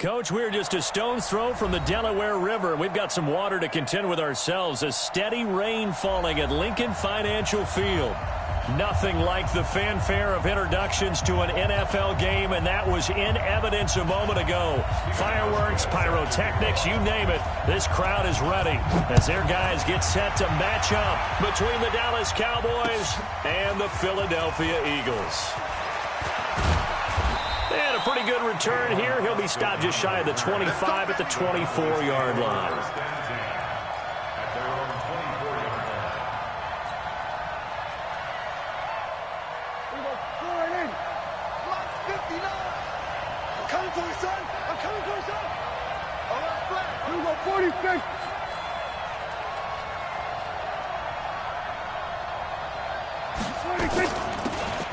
Coach, we're just a stone's throw from the Delaware River. We've got some water to contend with ourselves. A steady rain falling at Lincoln Financial Field. Nothing like the fanfare of introductions to an NFL game, and that was in evidence a moment ago. Fireworks, pyrotechnics, you name it. This crowd is ready as their guys get set to match up between the Dallas Cowboys and the Philadelphia Eagles. And a pretty good return here. He'll be stopped just shy of the 25 at the 24-yard line. I'm coming for you, son. I'm coming for you, son. All right, flat. Here we go, 46.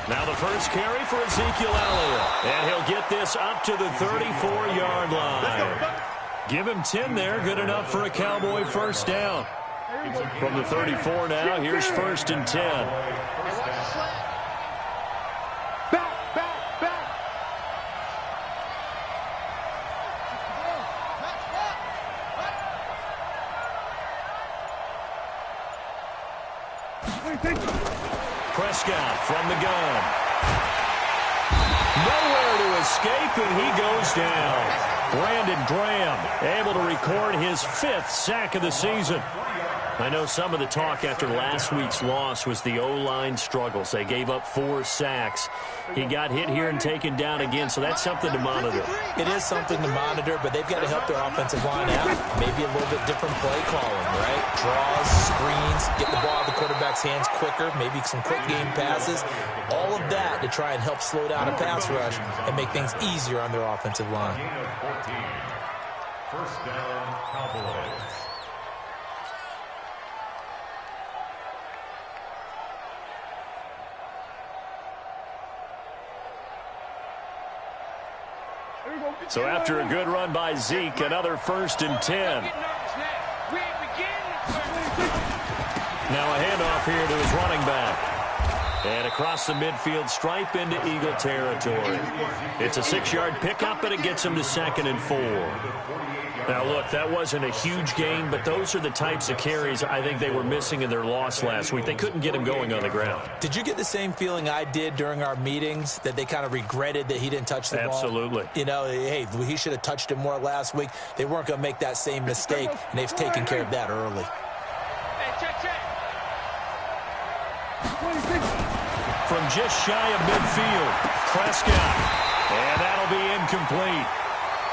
Now the first carry for Ezekiel Elliott. And he'll get this up to the 34-yard line. Give him 10 there. Good enough for a Cowboy first down. From the 34 now, here's 1st and 10. Prescott from the gun. Nowhere to escape, and he goes down. Brandon Graham able to record his 5th sack of the season. I know some of the talk after last week's loss was the O-line struggles. They gave up 4 sacks. He got hit here and taken down again, so that's something to monitor. It is something to monitor, but they've got to help their offensive line out. Maybe a little bit different play calling, right? Draws, screens, get the ball out of the quarterback's hands quicker, maybe some quick game passes. All of that to try and help slow down a pass rush and make things easier on their offensive line. 1st down, Cowboys. So after a good run by Zeke, another 1st and 10. Now a handoff here to his running back. And across the midfield stripe into Eagle territory. It's a 6-yard pickup, and it gets him to 2nd and 4. Now, look, that wasn't a huge gain, but those are the types of carries I think they were missing in their loss last week. They couldn't get him going on the ground. Did you get the same feeling I did during our meetings, that they kind of regretted that he didn't touch the ball? Absolutely. You know, hey, he should have touched it more last week. They weren't going to make that same mistake, and they've taken care of that early. Hey, check. From just shy of midfield, Prescott. And that'll be incomplete.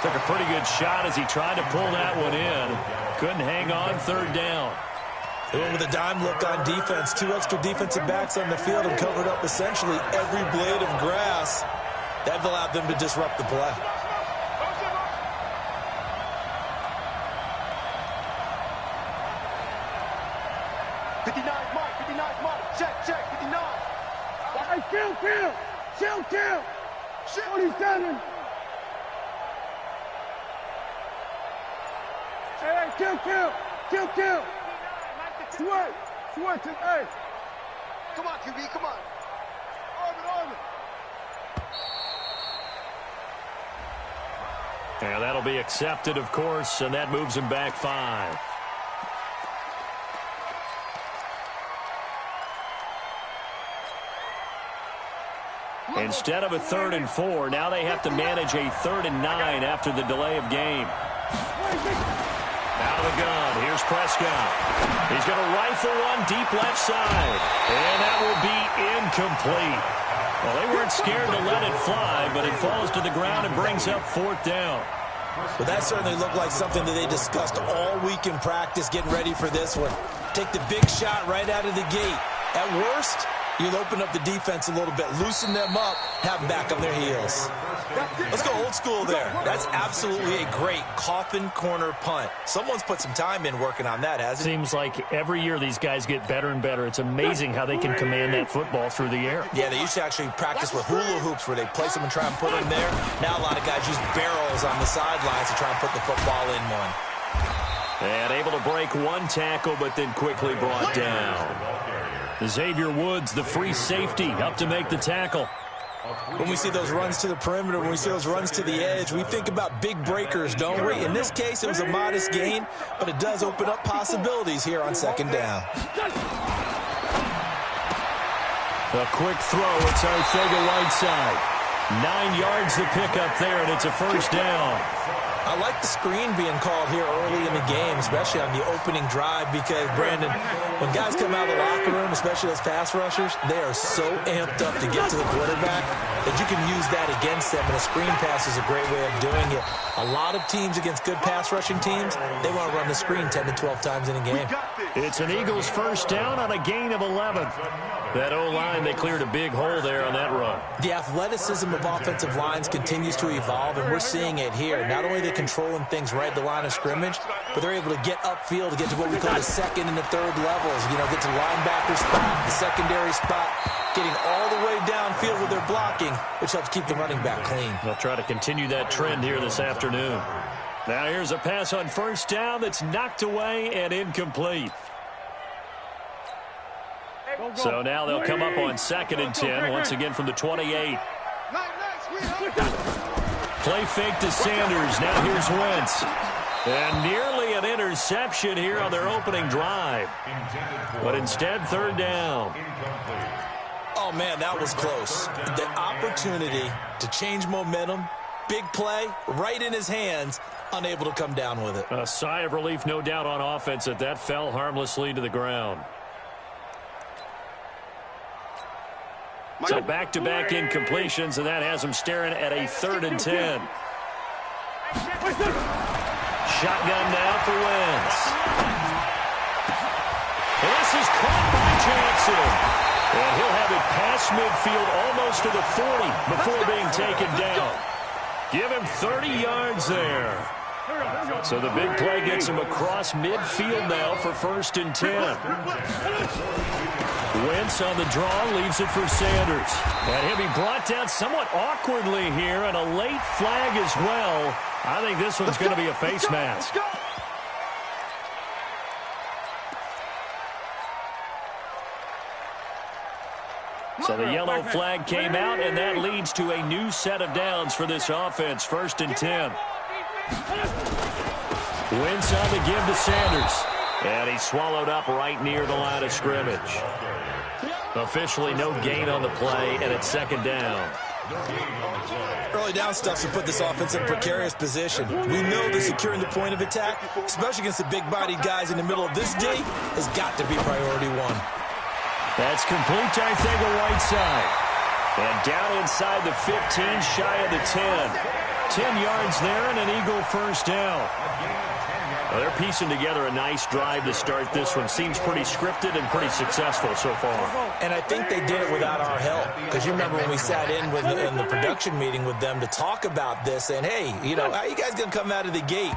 Took a pretty good shot as he tried to pull that one in. Couldn't hang on 3rd down. They went with a dime look on defense. 2 extra defensive backs on the field and covered up essentially every blade of grass. That allowed them to disrupt the play. Check, 59. Hey, kill. 47. Hey, kill. Switch, hey. Come on, QB, come on. Arm. Yeah, that'll be accepted, of course, and that moves him back 5. Instead of a 3rd and 4, now they have to manage a 3rd and 9 after the delay of game. Out of the gun, here's Prescott. He's going to rifle one deep left side, and that will be incomplete. Well, they weren't scared to let it fly, but it falls to the ground and brings up 4th down. Well, that certainly looked like something that they discussed all week in practice, getting ready for this one. Take the big shot right out of the gate. At worst, you'll open up the defense a little bit, loosen them up, have them back on their heels. Let's go old school there. That's absolutely a great coffin corner punt. Someone's put some time in working on that, hasn't it? Seems like every year these guys get better and better. It's amazing how they can command that football through the air. Yeah, they used to actually practice with hula hoops where they place them and try and put them there. Now a lot of guys use barrels on the sidelines to try and put the football in one. And able to break one tackle, but then quickly brought down. Xavier Woods, the free safety, up to make the tackle. When we see those runs to the perimeter, when we see those runs to the edge, we think about big breakers, don't we? In this case, it was a modest gain, but it does open up possibilities here on second down. A quick throw. It's Arcega-Whiteside. 9 yards to pick up there, and it's a first down. I like the screen being called here early in the game, especially on the opening drive, because, Brandon, when guys come out of the locker room, especially those pass rushers, they are so amped up to get to the quarterback that you can use that against them, and a screen pass is a great way of doing it. A lot of teams against good pass rushing teams, they want to run the screen 10 to 12 times in a game. It's an Eagles first down on a gain of 11. That O-line, they cleared a big hole there on that run. The athleticism of offensive lines continues to evolve, and we're seeing it here. Not only are they controlling things right at the line of scrimmage, but they're able to get upfield to get to what we call the second and the third levels. You know, get to linebacker spot, the secondary spot, getting all the way downfield with their blocking, which helps keep the running back clean. They'll try to continue that trend here this afternoon. Now here's a pass on first down that's knocked away and incomplete. So now they'll come up on 2nd and 10, once again from the 28. Play fake to Sanders. Now here's Wentz. And nearly an interception here on their opening drive. But instead, third down. Oh, man, that was close. The opportunity to change momentum, big play, right in his hands, unable to come down with it. A sigh of relief, no doubt, on offense that fell harmlessly to the ground. So back-to-back incompletions, and that has them staring at a 3rd and 10. Shotgun now for Wentz. This is caught by Johnson. And he'll have it past midfield almost to the 40 before being taken down. Give him 30 yards there. So the big play gets him across midfield now for 1st and 10. Wentz on the draw, leaves it for Sanders. And he'll be brought down somewhat awkwardly here, and a late flag as well. I think this one's going to be a face mask. So the yellow flag came out, and that leads to a new set of downs for this offense. 1st and 10. Wentz on the give to Sanders. And he's swallowed up right near the line of scrimmage. Officially no gain on the play, and it's 2nd down. Early down stuff to put this offense in a precarious position. We know that securing the point of attack, especially against the big-bodied guys in the middle of this D, has got to be priority one. That's complete to Arcega-Whiteside. And down inside the 15, shy of the 10. 10 yards there and an Eagle first down. Well, they're piecing together a nice drive to start this one. Seems pretty scripted and pretty successful so far. And I think they did it without our help. Because you remember when we sat in the production meeting with them to talk about this, and hey, you know, how you guys going to come out of the gate?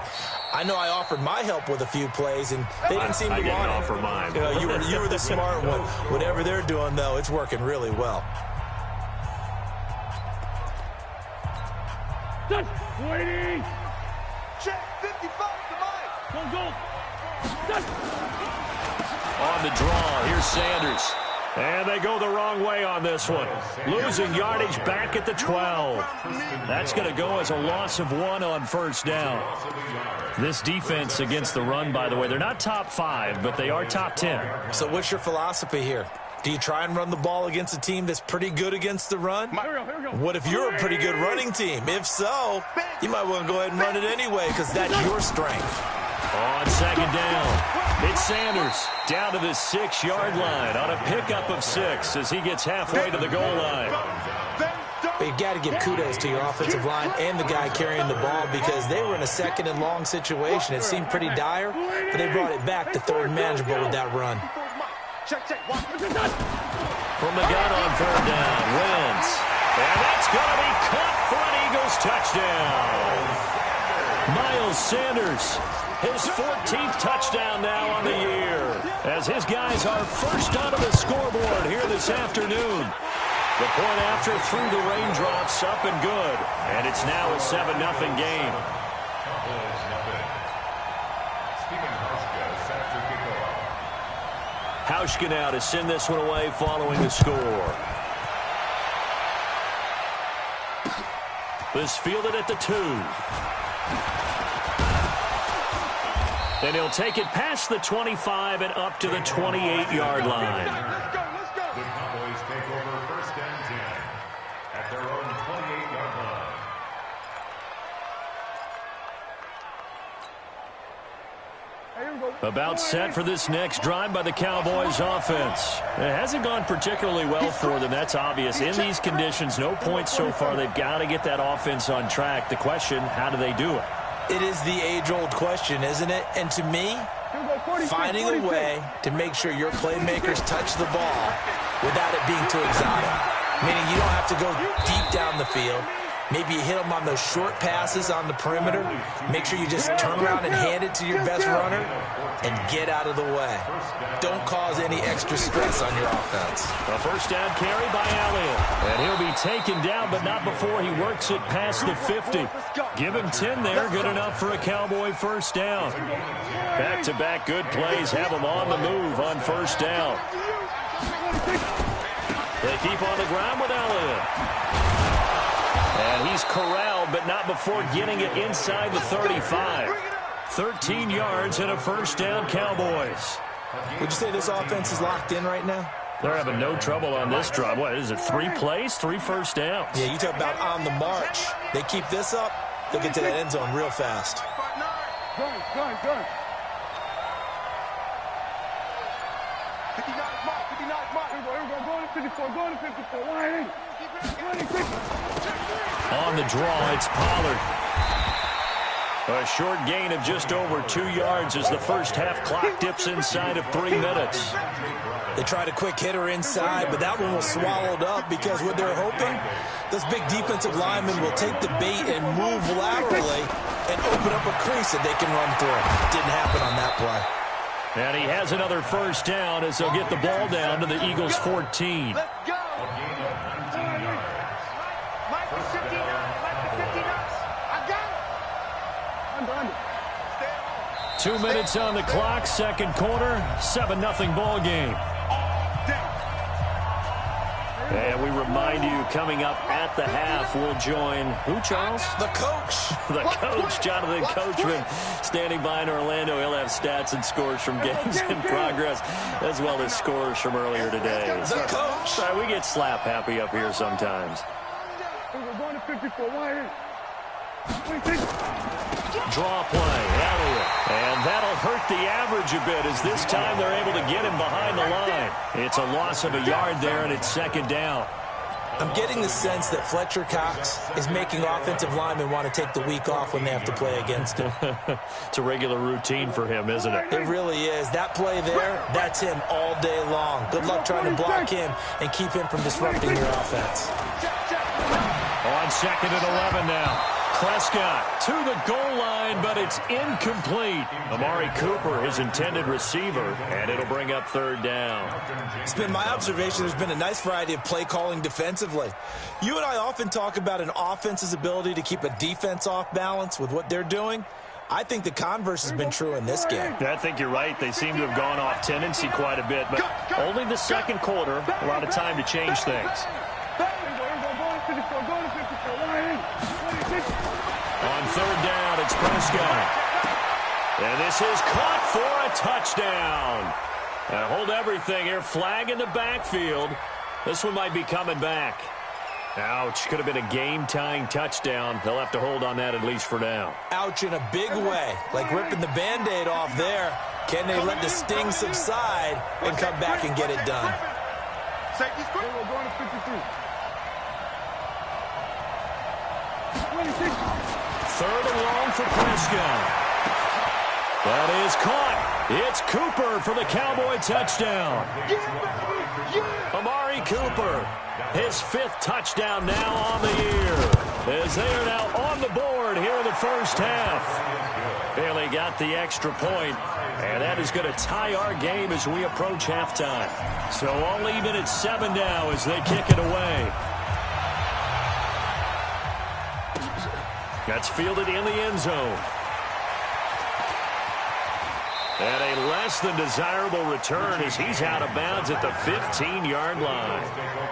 I know I offered my help with a few plays, and they didn't seem to want it. I didn't offer mine. You know, you were the smart one. Whatever they're doing, though, it's working really well. Waiting. Check 55 to mine. Go. On the draw, here's Sanders. And they go the wrong way on this one. Losing yardage back at the 12. That's going to go as a loss of 1 on 1st down. This defense against the run, by the way, they're not top 5, but they are top 10. So what's your philosophy here? Do you try and run the ball against a team that's pretty good against the run? What if you're a pretty good running team? If so, you might want to go ahead and run it anyway because that's your strength. On 2nd down, it's Sanders down to the 6-yard line on a pickup of 6 as he gets halfway to the goal line. But you've got to give kudos to your offensive line and the guy carrying the ball because they were in a 2nd and long situation. It seemed pretty dire, but they brought it back to 3rd and manageable with that run. Check. From the gun on 3rd down, Wentz. And that's going to be caught for an Eagles touchdown. Miles Sanders, his 14th touchdown now on the year, as his guys are first onto the scoreboard here this afternoon. The point after through the raindrops, up and good. And it's now a 7-0 game. Hauschka now to send this one away following the score. This fielded at the 2. And he'll take it past the 25 and up to the 28-yard line. The Cowboys take over 1st and 10 at their own 28-yard line. About set for this next drive by the Cowboys offense. It hasn't gone particularly well for them. That's obvious. In these conditions, no points so far. They've got to get that offense on track. The question, how do they do it? It is the age-old question, isn't it? And to me, finding a way to make sure your playmakers touch the ball without it being too exotic. Meaning you don't have to go deep down the field. Maybe you hit them on those short passes on the perimeter. Make sure you just turn around and hand it to your best runner and get out of the way. Don't cause any extra stress on your offense. A first down carry by Elliott. And he'll be taken down, but not before he works it past the 50. Give him 10 there. Good enough for a Cowboy first down. Back-to-back good plays have him on the move on first down. They keep on the ground with Elliott. And he's corralled, but not before getting it inside the 35. 13 yards and a first down, Cowboys. Would you say this offense is locked in right now? They're having no trouble on this drive. What is it, 3 plays, 3 first downs? Yeah, you talk about on the march. They keep this up, they'll get to that end zone real fast. Go. 59 mark. Here we go. Go to 54. Line in. On the draw, it's Pollard. A short gain of just over 2 yards as the first half clock dips inside of 3 minutes. They tried a quick hitter inside, but that one was swallowed up because what they're hoping, those big defensive linemen will take the bait and move laterally and open up a crease that they can run through. Didn't happen on that play. And he has another first down as they'll get the ball down to the Eagles' 14. Let's go. A gain of 19 yards. Mike the 59. I got it. I'm done. 2 minutes on the clock, second quarter, 7-0 ball game. And we remind you, coming up at the half, we'll join who, Charles? The coach. The coach, Jonathan Coachman, standing by in Orlando. He'll have stats and scores from games in progress, as well as scores from earlier today. The coach. Sorry, we get slap happy up here sometimes. We're going to 54. Line in. Draw play, Elliott. And that'll hurt the average a bit as this time they're able to get him behind the line. It's a loss of a yard there, and it's second down. I'm getting the sense that Fletcher Cox is making offensive linemen want to take the week off when they have to play against him. It's a regular routine for him, isn't it? It really is. That play there, that's him all day long. Good luck trying to block him and keep him from disrupting your offense. On second and 11 now. Prescott to the goal line, but it's incomplete. Amari Cooper, his intended receiver, and it'll bring up third down. It's been my observation there's been a nice variety of play calling defensively. You and I often talk about an offense's ability to keep a defense off balance with what they're doing. I think the converse has been true in this game. I think you're right. They seem to have gone off tendency quite a bit, but only the second quarter, a lot of time to change things. On third down, it's Prescott. And this is caught for a touchdown. And hold everything here. Flag in the backfield. This one might be coming back. Ouch. Could have been a game-tying touchdown. They'll have to hold on that at least for now. Ouch in a big way. Like ripping the Band-Aid off there. Can they let the sting subside and come back and get it done? Safety's quick. We're going to 53. Third and long for Prescott. That is caught. It's Cooper for the Cowboy touchdown. Amari Cooper, his 5th touchdown now on the year, as they are now on the board here in the first half. Bailey got the extra point, and that is going to tie our game as we approach halftime. So all even at 7 now as they kick it away. That's fielded in the end zone. And a less than desirable return as he's out of bounds at the 15-yard line.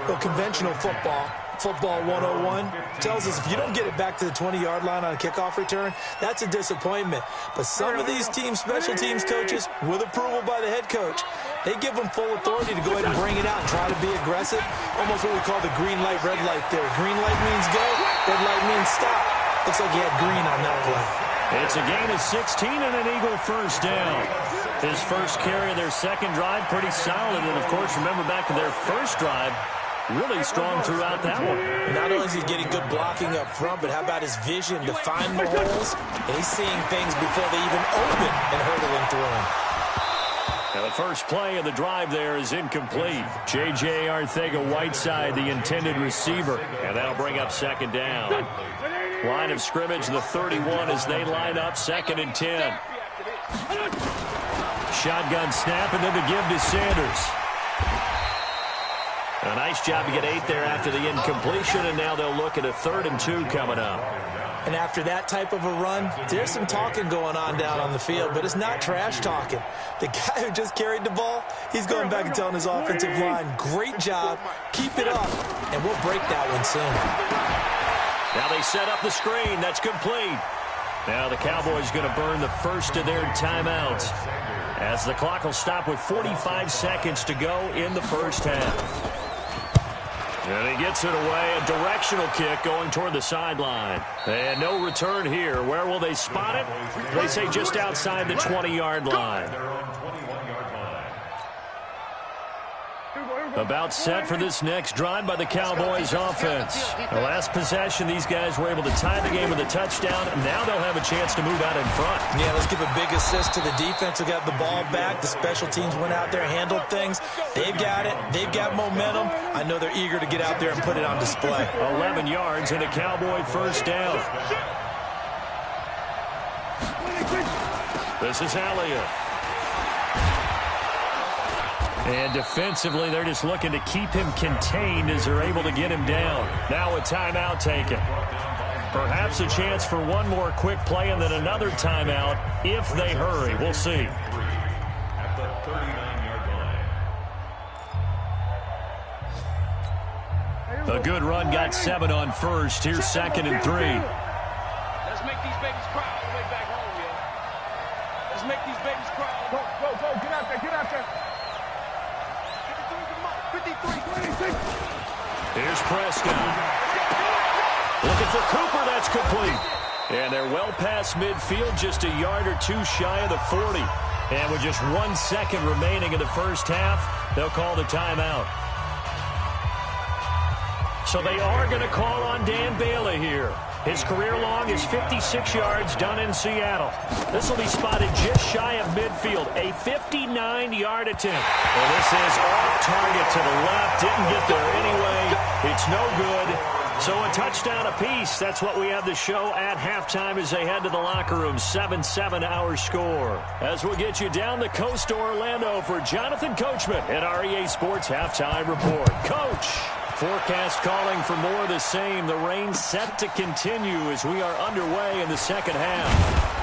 Well, conventional football, Football 101 tells us if you don't get it back to the 20-yard line on a kickoff return, that's a disappointment. But some of these teams, special teams coaches, with approval by the head coach, they give them full authority to go ahead and bring it out and try to be aggressive. Almost what we call the green light, red light there. Green light means go, red light means stop. Looks like he had green on that play. It's a gain of 16 and an Eagle first down. His first carry of their second drive, pretty solid. And, of course, remember back to their first drive, really strong throughout that one. Not only is he getting good blocking up front, but how about his vision to find the holes? And he's seeing things before they even open and hurdling through them. Now the first play of the drive there is incomplete. J.J. Arcega-Whiteside, the intended receiver. And that'll bring up second down. Line of scrimmage, the 31 as they line up, 2nd and 10. Shotgun snap, and then the give to Sanders. A nice job to get 8 there after the incompletion, and now they'll look at a 3rd and 2 coming up. And after that type of a run, there's some talking going on down on the field, but it's not trash talking. The guy who just carried the ball, he's going back and telling his offensive line, great job, keep it up, and we'll break that one soon. Now they set up the screen. That's complete. Now the Cowboys going to burn the first of their timeouts as the clock will stop with 45 seconds to go in the first half. And he gets it away, a directional kick going toward the sideline. And no return here. Where will they spot it? They say just outside the 20-yard line. About set for this next drive by the Cowboys offense. The last possession, these guys were able to tie the game with a touchdown. Now they'll have a chance to move out in front. Yeah, let's give a big assist to the defense who got the ball back. The special teams went out there, handled things. They've got it. They've got momentum. I know they're eager to get out there and put it on display. 11 yards and a Cowboy first down. This is Elliott. And defensively, they're just looking to keep him contained as they're able to get him down. Now a timeout taken. Perhaps a chance for one more quick play and then another timeout if they hurry. We'll see. At the 39-yard line. A good run got 7 on first. Here's 2nd and 3. Let's make these babies cry all the way back home, yo. Let's make these babies cry. Go, get out there, get out there. 53, 26. Here's Prescott. Looking for Cooper, that's complete. And they're well past midfield, just a yard or two shy of the 40. And with just 1 second remaining in the first half, they'll call the timeout. So they are going to call on Dan Bailey here. His career long is 56 yards done in Seattle. This will be spotted just shy of midfield, a 59-yard attempt. Well, this is off target to the left. Didn't get there anyway. It's no good. So a touchdown apiece. That's what we have the show at halftime as they head to the locker room. 7-7 our score. As we'll get you down the coast to Orlando for Jonathan Coachman at our EA Sports Halftime Report. Coach. Forecast calling for more of the same. The rain set to continue as we are underway in the second half.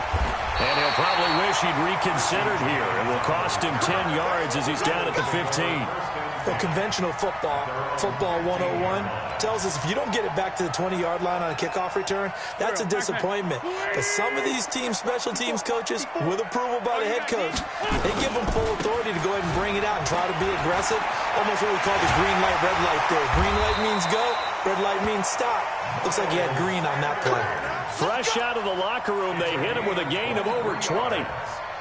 And he'll probably wish he'd reconsidered here. It will cost him 10 yards as he's down at the 15. Well, conventional football 101, tells us if you don't get it back to the 20-yard line on a kickoff return, that's a disappointment. But some of these teams, special teams coaches, with approval by the head coach, they give them full authority to go ahead and bring it out and try to be aggressive. Almost what we call the green light, red light there. Green light means go, red light means stop. Looks like he had green on that play. Fresh out of the locker room, they hit him with a gain of over 20.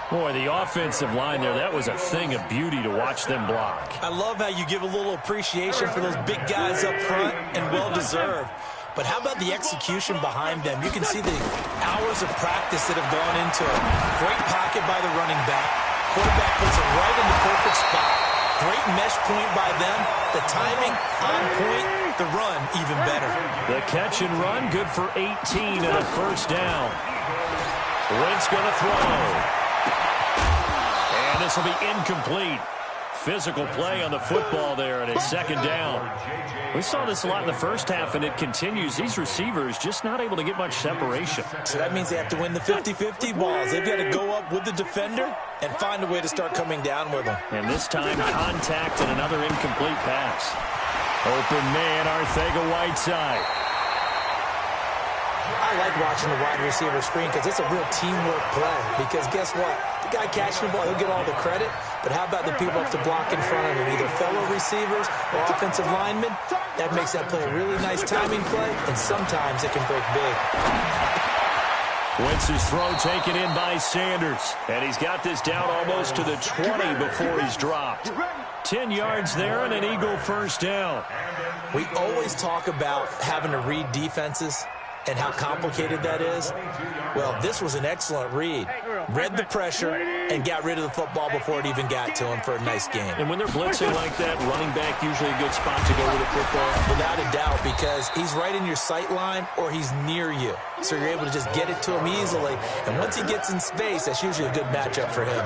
Boy, the offensive line there, that was a thing of beauty to watch them block. I love how you give a little appreciation for those big guys up front, and well-deserved. But how about the execution behind them? You can see the hours of practice that have gone into it. Great pocket by the running back. Quarterback puts it right in the perfect spot. Great mesh point by them. The timing on point. The run even better. The catch and run good for 18 and a first down. Wentz going to throw. And this will be incomplete. Physical play on the football there, and it's second down. We saw this a lot in the first half, and it continues. These receivers just not able to get much separation. So that means they have to win the 50-50 balls. They've got to go up with the defender and find a way to start coming down with them. And this time, contact and another incomplete pass. Open man, Arcega-Whiteside. I like watching the wide receiver screen because it's a real teamwork play. Because guess what? The guy catching the ball, he'll get all the credit. But how about the people up to block in front of him, either fellow receivers or offensive linemen? That makes that play a really nice timing play, and sometimes it can break big. Wentz's throw taken in by Sanders. And he's got this down almost to the 20 before he's dropped. 10 yards there and an Eagle first down. We always talk about having to read defenses and how complicated that is. Well, this was an excellent read. Read the pressure and got rid of the football before it even got to him for a nice game. And when they're blitzing like that, running back usually a good spot to go with the football? Without a doubt, because he's right in your sight line or he's near you. So you're able to just get it to him easily. And once he gets in space, that's usually a good matchup for him.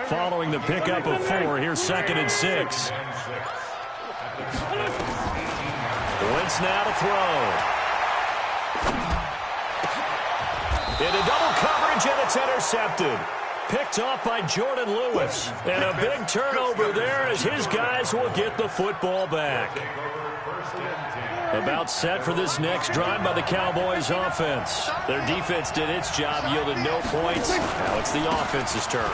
Following the pickup of 4, here's 2nd and 6. Wentz now to throw. Into double coverage, and it's intercepted. Picked off by Jordan Lewis. And a big turnover there as his guys will get the football back. About set for this next drive by the Cowboys offense. Their defense did its job, yielded no points. Now it's the offense's turn.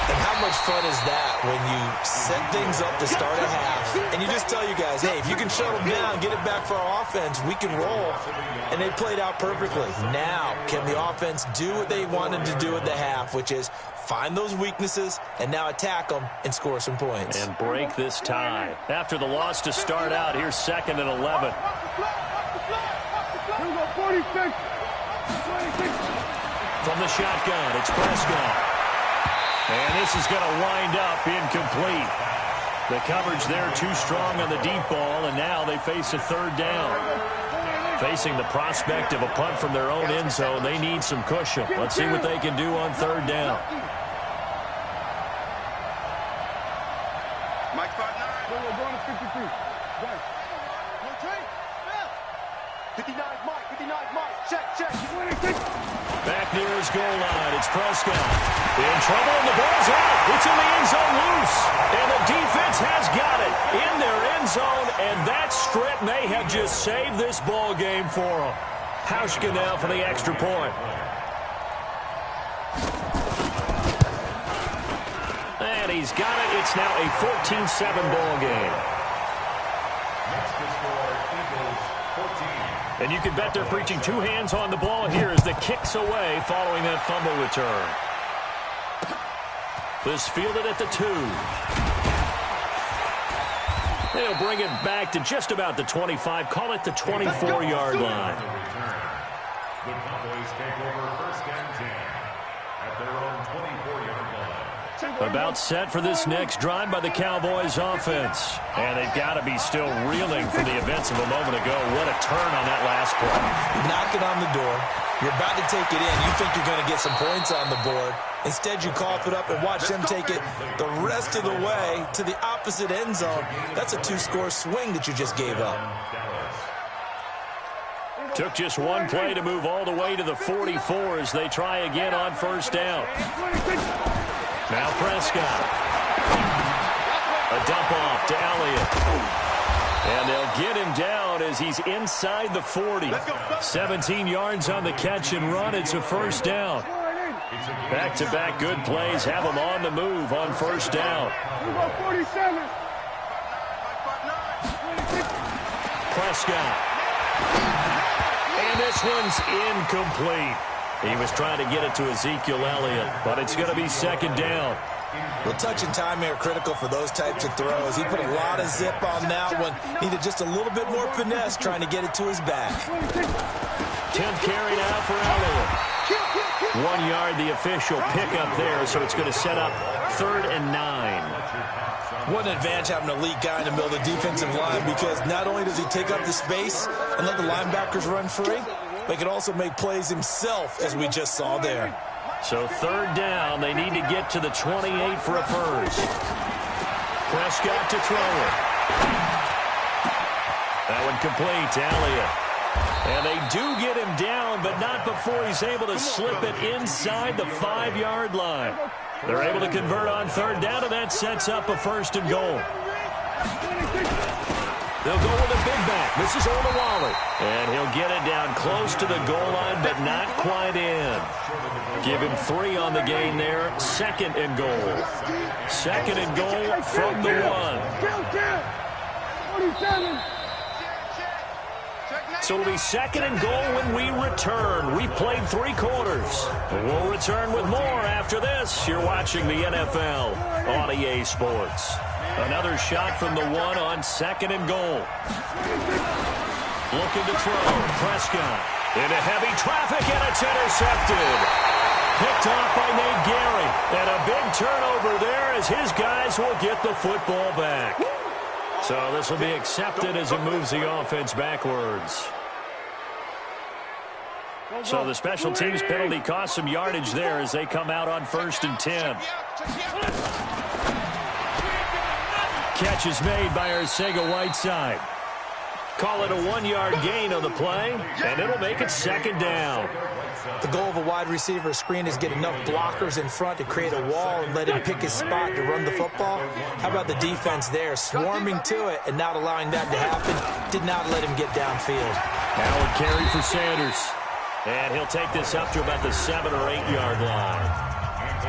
And how much fun is that when you set things up to start a half, and you just tell you guys, hey, if you can shut them down, get it back for our offense, we can roll. And they played out perfectly. Now, can the offense do what they wanted to do at the half, which is find those weaknesses and now attack them and score some points. And break this tie. After the loss to start out, here's 2nd and 11. From the shotgun, it's Prescott. And this is going to wind up incomplete. The coverage there too strong on the deep ball, and now they face a 3rd down. Facing the prospect of a punt from their own end zone, they need some cushion. Let's see what they can do on 3rd down. Mike 5-9. Go to 53. 59 Mike, 59 Mike. Check. Back near his goal line, it's Prescott. In trouble, and the ball's out. It's in the end zone loose. And the defense has got it in their end zone, and that strip may have just saved this ball game for them. Hauschka now for the extra point. And he's got it. It's now a 14-7 ball game. And you can bet they're preaching 2 hands on the ball here as the kick's away following that fumble return. This fielded at the 2. They'll bring it back to just about the 25. Call it the 24-yard line. The Cowboys take over 1st and 10 at their own 24-yard line. About set for this next drive by the Cowboys offense. And they've got to be still reeling from the events of a moment ago. What a turn on that last play. Knocking on the door. You're about to take it in. You think you're going to get some points on the board. Instead, you cough it up and watch them take it the rest of the way to the opposite end zone. That's a 2-score swing that you just gave up. Took just one play to move all the way to the 44 as they try again on 1st down. Now Prescott. A dump off to Elliott. And they'll get him down as he's inside the 40. 17 yards on the catch and run. It's a 1st down. Back-to-back good plays have him on the move on 1st down. Prescott. And this one's incomplete. He was trying to get it to Ezekiel Elliott, but it's going to be 2nd down. Well, touch and timing are critical for those types of throws. He put a lot of zip on that one. Needed just a little bit more finesse trying to get it to his back. 10th carry now for Elliott. 1 yard, the official pickup there, so it's going to set up 3rd and 9. What an advantage having an elite guy in the middle of the defensive line, because not only does he take up the space and let the linebackers run free, but he can also make plays himself, as we just saw there. So 3rd down, they need to get to the 28 for a first. Prescott to throw it. That one complete to Elliott. And they do get him down, but not before he's able to slip it inside the 5-yard line. They're able to convert on 3rd down, and that sets up a 1st and goal. They'll go with a big back. This is Olawale. And he'll get it down close to the goal line, but not quite in. Give him 3 on the gain there. 2nd and goal. 2nd and goal from the 1. So it'll be 2nd and goal when we return. We played 3 quarters. We'll return with more after this. You're watching the NFL on EA Sports. Another shot from the 1 on 2nd and goal. Looking to throw. Prescott into heavy traffic, and it's intercepted. Picked off by Nate Gary. And a big turnover there as his guys will get the football back. So this will be accepted as it moves the offense backwards. So the special teams penalty cost some yardage there as they come out on 1st and 10. Catch is made by Arcega-Whiteside. Call it a 1-yard gain on the play, and it'll make it 2nd down. The goal of a wide receiver screen is get enough blockers in front to create a wall and let him pick his spot to run the football. How about the defense there, swarming to it and not allowing that to happen? Did not let him get downfield. Now a carry for Sanders. And he'll take this up to about the 7 or 8 yard line.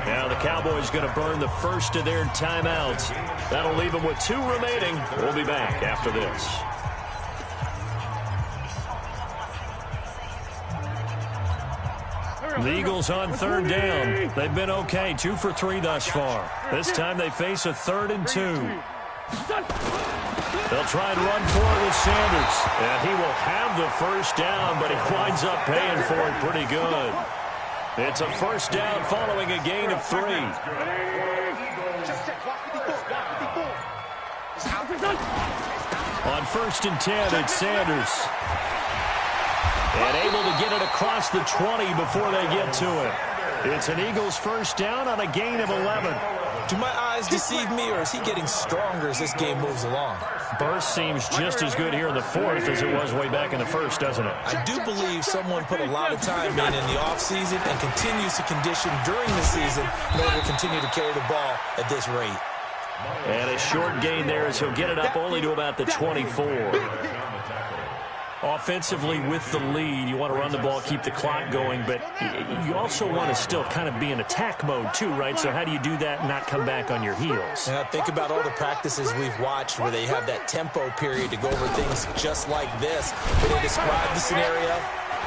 Now the Cowboys going to burn the first of their timeouts. That'll leave them with 2 remaining. We'll be back after this. The Eagles on 3rd down. They've been okay, 2 for 3 thus far. This time they face a 3rd and 2. They'll try and run for it with Sanders. And he will have the first down, but he winds up paying for it pretty good. It's a first down following a gain of 3. On 1st and 10, it's Sanders. And able to get it across the 20 before they get to it. It's an Eagles first down on a gain of 11. Do my eyes deceive me, or is he getting stronger as this game moves along? Burst seems just as good here in the 4th as it was way back in the 1st, doesn't it? I do believe someone put a lot of time in the offseason and continues to condition during the season in order to continue to carry the ball at this rate. And a short gain there as he'll get it up only to about the 24. Offensively with the lead, you want to run the ball, keep the clock going, but you also want to still kind of be in attack mode too, right? So how do you do that and not come back on your heels? Yeah, think about all the practices we've watched where they have that tempo period to go over things just like this, where they describe the scenario,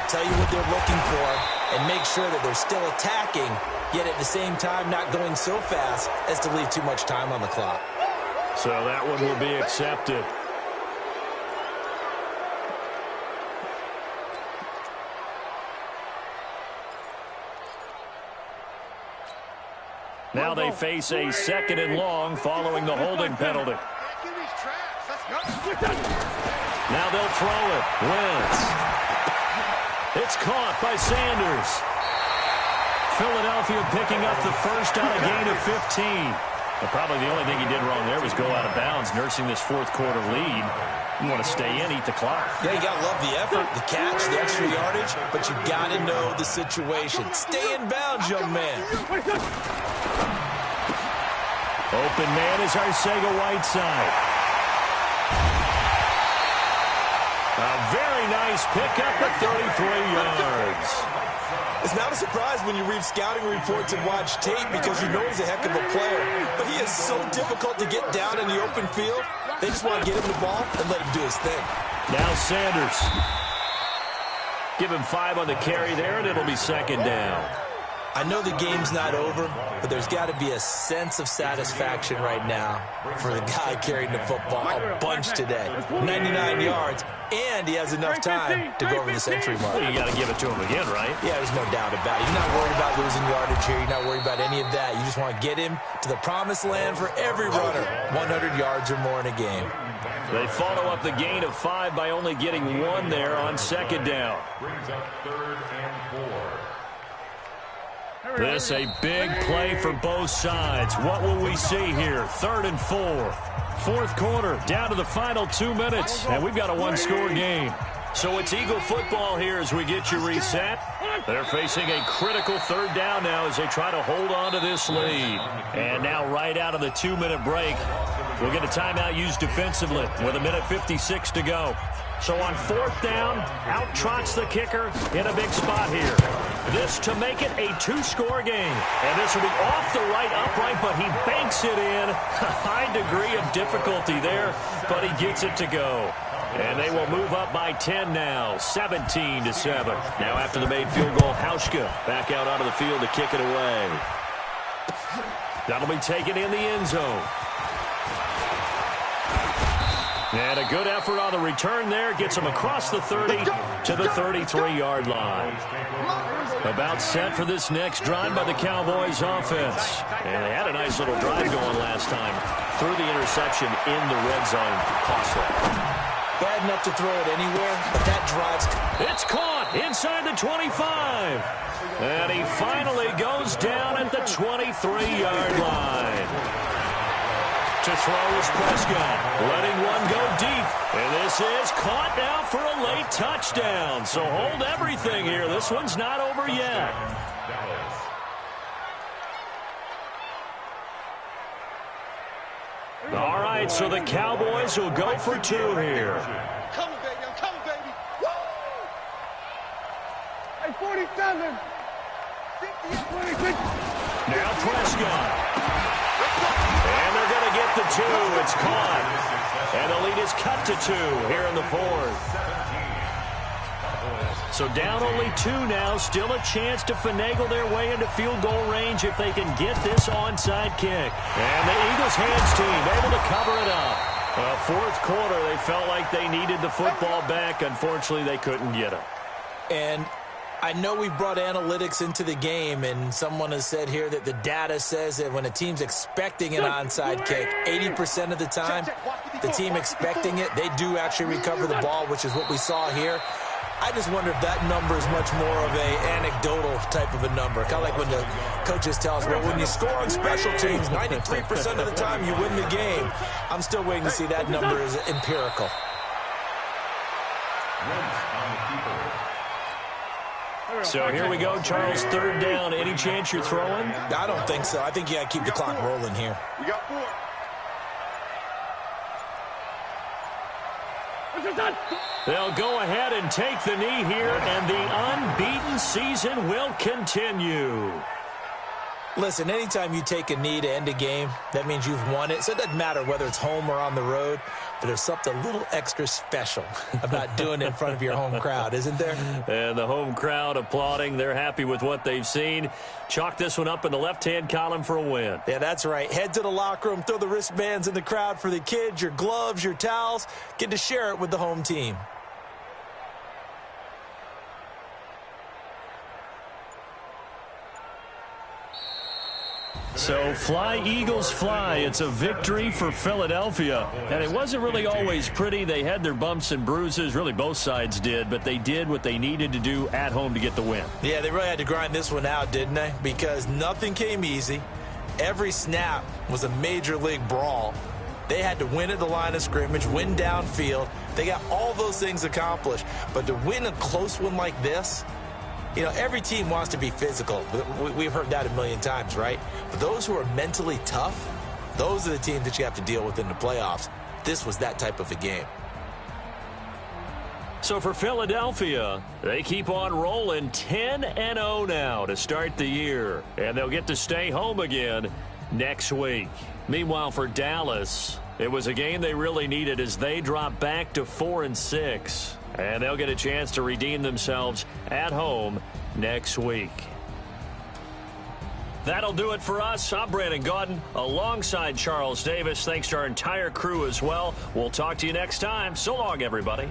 tell you what they're looking for, and make sure that they're still attacking, yet at the same time not going so fast as to leave too much time on the clock. So that one will be accepted. Now they face a 2nd and long following the holding penalty. Now they'll throw it. Wentz. It's caught by Sanders. Philadelphia picking up the first on a gain of 15. But probably the only thing he did wrong there was go out of bounds, nursing this 4th quarter lead. You want to stay in, eat the clock. Yeah, you got to love the effort, the catch, the extra yardage, but you got to know the situation. Stay in bounds, young man. Open man is Arcega-Whiteside. A very nice pickup at 33 yards. It's not a surprise when you read scouting reports and watch tape because you know he's a heck of a player. But he is so difficult to get down in the open field. They just want to get him the ball and let him do his thing. Now Sanders. Give him 5 on the carry there, and it'll be 2nd down. I know the game's not over, but there's got to be a sense of satisfaction right now for the guy carrying the football a bunch today. 99 yards, and he has enough time to go over the century mark. Well, you got to give it to him again, right? Yeah, there's no doubt about it. You're not worried about losing yardage here. You're not worried about any of that. You just want to get him to the promised land for every runner. 100 yards or more in a game. They follow up the gain of 5 by only getting 1 there on 2nd down. Brings up 3rd and 4. This a big play for both sides. What will we see here? 3rd and 4. 4th quarter, down to the final 2 minutes, and we've got a 1-score game. So it's Eagle football here as we get you reset. They're facing a critical 3rd down now as they try to hold on to this lead. And now right out of the 2-minute break, We'll get a timeout used defensively with 1:56 to go. So on 4th down, out trots the kicker in a big spot here. This to make it a 2-score game. And this will be off the right upright, but he banks it in. A high degree of difficulty there, but he gets it to go. And they will move up by 10 now, 17-7. Now after the made field goal, Hauschka back out onto the field to kick it away. That'll be taken in the end zone. And a good effort on the return there. Gets him across the 30 to the 33-yard line. About set for this next drive by the Cowboys offense. And they had a nice little drive going last time. Threw the interception in the red zone. Costly. Bad enough to throw it anywhere, but that drive's... It's caught inside the 25. And he finally goes down at the 23-yard line. To throw is Prescott, letting one go deep. And this is caught now for a late touchdown. So hold everything here. This one's not over yet. All right, so the Cowboys will go for 2 here. Come on, baby. I'm coming, baby. Woo! Hey, 47. 26. Now Prescott. And they're going to get the 2. It's caught. And the lead is cut to 2 here in the 4th. So down only 2 now. Still a chance to finagle their way into field goal range if they can get this onside kick. And the Eagles hands team able to cover it up. 4th quarter, they felt like they needed the football back. Unfortunately, they couldn't get it. And I know we brought analytics into the game, and someone has said here that the data says that when a team's expecting an onside kick, 80% of the time, the team expecting it, they do actually recover the ball, which is what we saw here. I just wonder if that number is much more of a anecdotal type of a number. Kind of like when the coaches tell us, well, when you score on special teams, 93% of the time you win the game. I'm still waiting to see that number is empirical. So here we go, Charles, 3rd down. Any chance you're throwing? I don't think so. I think you got to keep the clock rolling here. We got 4. They'll go ahead and take the knee here, and the unbeaten season will continue. Listen, anytime you take a knee to end a game, that means you've won it. So it doesn't matter whether it's home or on the road, but there's something a little extra special about doing it in front of your home crowd, isn't there? And the home crowd applauding. They're happy with what they've seen. Chalk this one up in the left-hand column for a win. Yeah, that's right. Head to the locker room, throw the wristbands in the crowd for the kids, your gloves, your towels. Get to share it with the home team. So fly, Eagles, fly. It's a victory for Philadelphia. And it wasn't really always pretty. They had their bumps and bruises. Really, both sides did. But they did what they needed to do at home to get the win. Yeah, they really had to grind this one out, didn't they? Because nothing came easy. Every snap was a major league brawl. They had to win at the line of scrimmage, win downfield. They got all those things accomplished. But to win a close one like this, you know, every team wants to be physical. We've heard that a million times, right? But those who are mentally tough, those are the teams that you have to deal with in the playoffs. This was that type of a game. So for Philadelphia, they keep on rolling 10-0 now to start the year. And they'll get to stay home again next week. Meanwhile, for Dallas, it was a game they really needed as they drop back to 4-6. And they'll get a chance to redeem themselves at home next week. That'll do it for us. I'm Brandon Gaudin alongside Charles Davis. Thanks to our entire crew as well. We'll talk to you next time. So long, everybody.